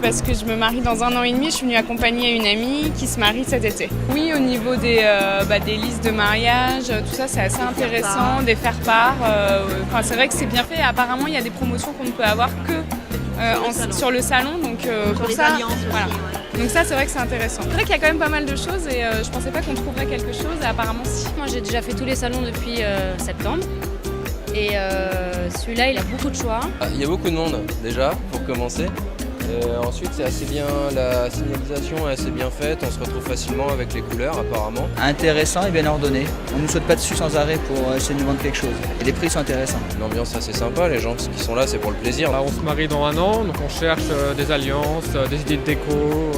Parce que je me marie dans 1 an et demi, je suis venue accompagner une amie qui se marie cet été. Oui, au niveau des listes de mariage, tout ça c'est assez intéressant, des faire-part. C'est vrai que c'est bien fait. Apparemment, il y a des promotions qu'on ne peut avoir que sur le salon. Donc, pour ça, voilà. Donc ça, c'est vrai que c'est intéressant. C'est vrai qu'il y a quand même pas mal de choses et je pensais pas qu'on trouverait quelque chose et apparemment si. Moi, j'ai déjà fait tous les salons depuis septembre. Et celui-là, il a beaucoup de choix. Il y a beaucoup de monde déjà, pour commencer. Ensuite, c'est assez bien, la signalisation est assez bien faite, on se retrouve facilement avec les couleurs apparemment. Intéressant et bien ordonné. On ne nous saute pas dessus sans arrêt pour essayer de nous vendre quelque chose. Et les prix sont intéressants. Une ambiance assez sympa, les gens qui sont là, c'est pour le plaisir. Là, on se marie dans 1 an, donc on cherche des alliances, des idées de déco,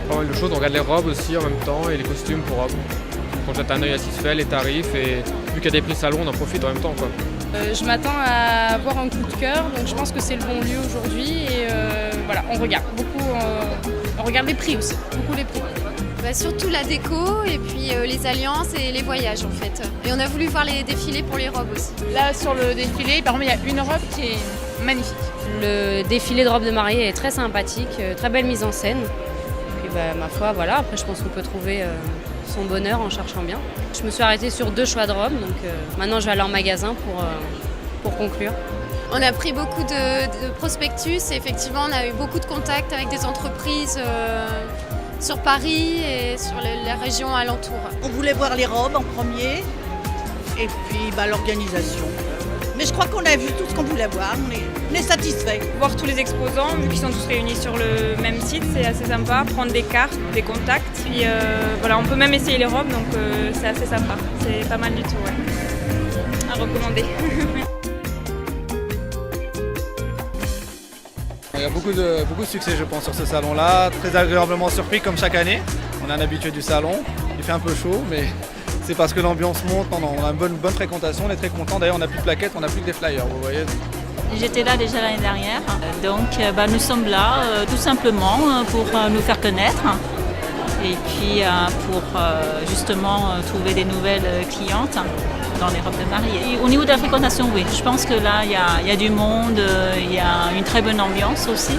pas mal de choses. On regarde les robes aussi en même temps et les costumes pour robes. Donc on jette un œil à ce qui se fait, les tarifs et vu qu'il y a des prix salon, on en profite en même temps, quoi. Je m'attends à avoir un coup de cœur, donc je pense que c'est le bon lieu aujourd'hui et voilà, on regarde beaucoup, on regarde les prix aussi, beaucoup les prix. Surtout la déco et puis les alliances et les voyages en fait. Et on a voulu voir les défilés pour les robes aussi. Là sur le défilé, par exemple, il y a une robe qui est magnifique. Le défilé de robe de mariée est très sympathique, très belle mise en scène. Et puis ma foi, voilà, après je pense qu'on peut trouver son bonheur en cherchant bien. Je me suis arrêtée sur 2 choix de robes, donc maintenant je vais aller en magasin pour conclure. On a pris beaucoup de prospectus et effectivement on a eu beaucoup de contacts avec des entreprises sur Paris et sur les régions alentours. On voulait voir les robes en premier et puis l'organisation. Mais je crois qu'on a vu tout ce qu'on voulait voir, on est satisfait. Voir tous les exposants, vu qu'ils sont tous réunis sur le même site, c'est assez sympa. Prendre des cartes, des contacts, puis voilà, on peut même essayer les robes, donc c'est assez sympa. C'est pas mal du tout, ouais. À recommander. Il y a beaucoup de succès, je pense, sur ce salon-là. Très agréablement surpris, comme chaque année. On est un habitué du salon. Il fait un peu chaud, mais c'est parce que l'ambiance monte. On a une bonne fréquentation, on est très content. D'ailleurs, on n'a plus de plaquettes, on n'a plus que des flyers, vous voyez. J'étais là déjà l'année dernière. Donc, nous sommes là tout simplement pour nous faire connaître. Et puis, pour justement trouver des nouvelles clientes dans les robes de mariée. Et au niveau de la fréquentation, oui, je pense que là, il y a du monde, il y a une très bonne ambiance aussi.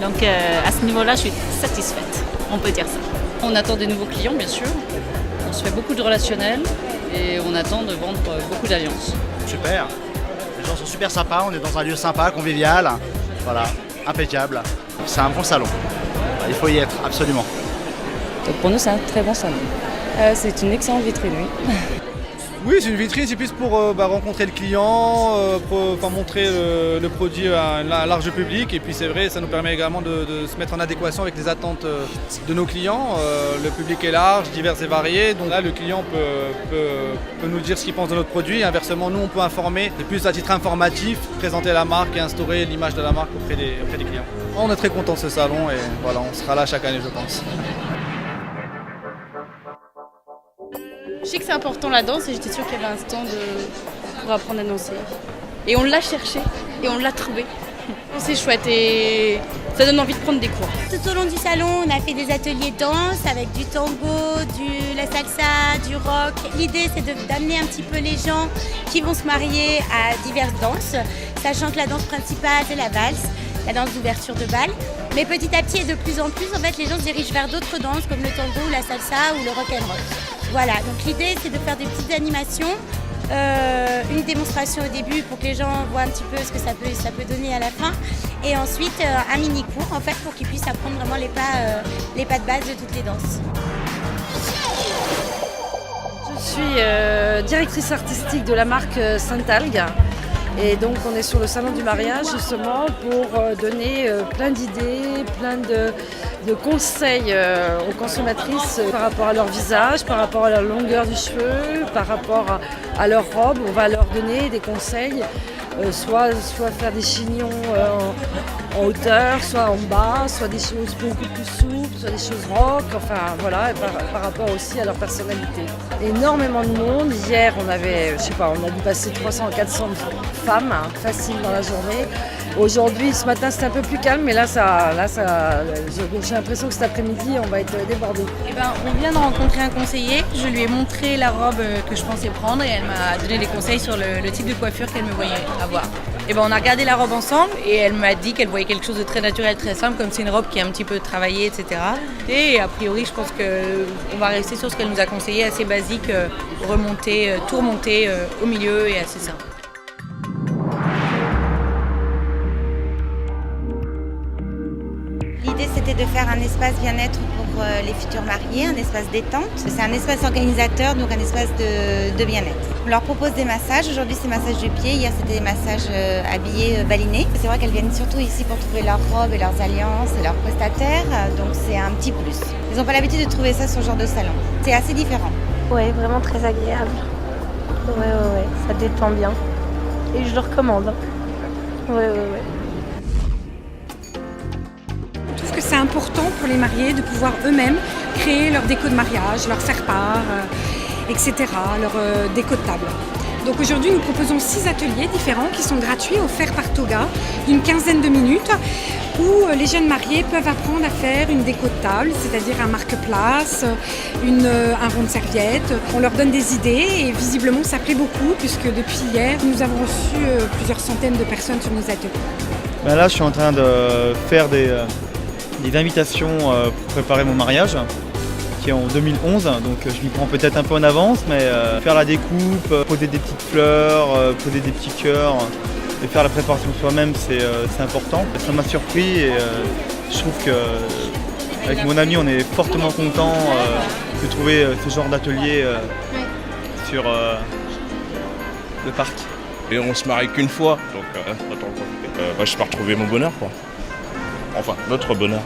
Donc à ce niveau-là, je suis satisfaite, on peut dire ça. On attend des nouveaux clients, bien sûr. On se fait beaucoup de relationnel et on attend de vendre beaucoup d'alliances. Super, les gens sont super sympas, on est dans un lieu sympa, convivial, voilà, impeccable. C'est un bon salon, il faut y être, absolument. Donc pour nous, c'est un très bon salon. C'est une excellente vitrine, oui. Oui, c'est une vitrine, c'est plus pour rencontrer le client, montrer le produit à un large public. Et puis c'est vrai, ça nous permet également de se mettre en adéquation avec les attentes de nos clients. Le public est large, divers et varié. Donc là, le client peut nous dire ce qu'il pense de notre produit. Et inversement, nous, on peut informer, et plus à titre informatif, présenter la marque et instaurer l'image de la marque auprès des clients. On est très content de ce salon et voilà, on sera là chaque année, je pense. Je sais que c'est important la danse et j'étais sûre qu'il y avait un stand pour apprendre à danser. Et on l'a cherché et on l'a trouvé. C'est chouette et ça donne envie de prendre des cours. Tout au long du salon, on a fait des ateliers danse avec du tango, la salsa, du rock. L'idée, c'est d'amener un petit peu les gens qui vont se marier à diverses danses, sachant que la danse principale, c'est la valse, la danse d'ouverture de bal. Mais petit à petit et de plus en plus, en fait, les gens se dirigent vers d'autres danses comme le tango, la salsa ou le rock'n'roll. Voilà, donc l'idée, c'est de faire des petites animations, une démonstration au début pour que les gens voient un petit peu ce que ça peut donner à la fin. Et ensuite, un mini-cours, en fait, pour qu'ils puissent apprendre vraiment les pas de base de toutes les danses. Je suis directrice artistique de la marque Saint-Algue. Et donc on est sur le salon du mariage justement pour donner plein d'idées, plein de conseils aux consommatrices par rapport à leur visage, par rapport à la longueur du cheveu, par rapport à leur robe. On va leur donner des conseils soit faire des chignons en hauteur, soit en bas, soit des choses beaucoup plus souples, soit des choses rock, enfin voilà, et par rapport aussi à leur personnalité. Énormément de monde. Hier, on a dû passer 300 à 400 femmes, facile dans la journée. Aujourd'hui, ce matin, c'était un peu plus calme, mais là, j'ai l'impression que cet après-midi, on va être débordés. On vient de rencontrer un conseiller. Je lui ai montré la robe que je pensais prendre et elle m'a donné des conseils sur le type de coiffure qu'elle me voyait avoir. On a regardé la robe ensemble et elle m'a dit qu'elle voyait quelque chose de très naturel, très simple, comme c'est une robe qui est un petit peu travaillée, etc. Et a priori, je pense qu'on va rester sur ce qu'elle nous a conseillé, assez basique, tout remonter au milieu et assez simple. L'idée, c'était de faire un espace bien-être pour les futurs mariés, un espace détente. C'est un espace organisateur, donc un espace de bien-être. On leur propose des massages. Aujourd'hui, c'est massage du pied. Hier, c'était des massages habillés, balinés. C'est vrai qu'elles viennent surtout ici pour trouver leurs robes et leurs alliances et leurs prestataires. Donc, c'est un petit plus. Ils n'ont pas l'habitude de trouver ça sur ce genre de salon. C'est assez différent. Ouais, vraiment très agréable. Ouais, ça détend bien. Et je le recommande. Ouais. Je trouve que c'est important pour les mariés de pouvoir eux-mêmes créer leur déco de mariage, leur faire-part, etc., leur déco de table. Donc aujourd'hui, nous proposons 6 ateliers différents qui sont gratuits, offerts par Toga, d'une 15aine de minutes, où les jeunes mariés peuvent apprendre à faire une déco de table, c'est-à-dire un marque-place, un rond de serviette. On leur donne des idées et visiblement ça plaît beaucoup, puisque depuis hier, nous avons reçu plusieurs centaines de personnes sur nos ateliers. Là, je suis en train de faire des invitations pour préparer mon mariage, qui est en 2011, donc je m'y prends peut-être un peu en avance, mais faire la découpe, poser des petites fleurs, poser des petits cœurs et faire la préparation soi-même, c'est important. Ça m'a surpris et je trouve qu'avec mon ami, on est fortement content de trouver ce genre d'atelier sur le parc. Et on se marie qu'une fois, donc j'espère retrouver mon bonheur, quoi. Enfin, notre bonheur.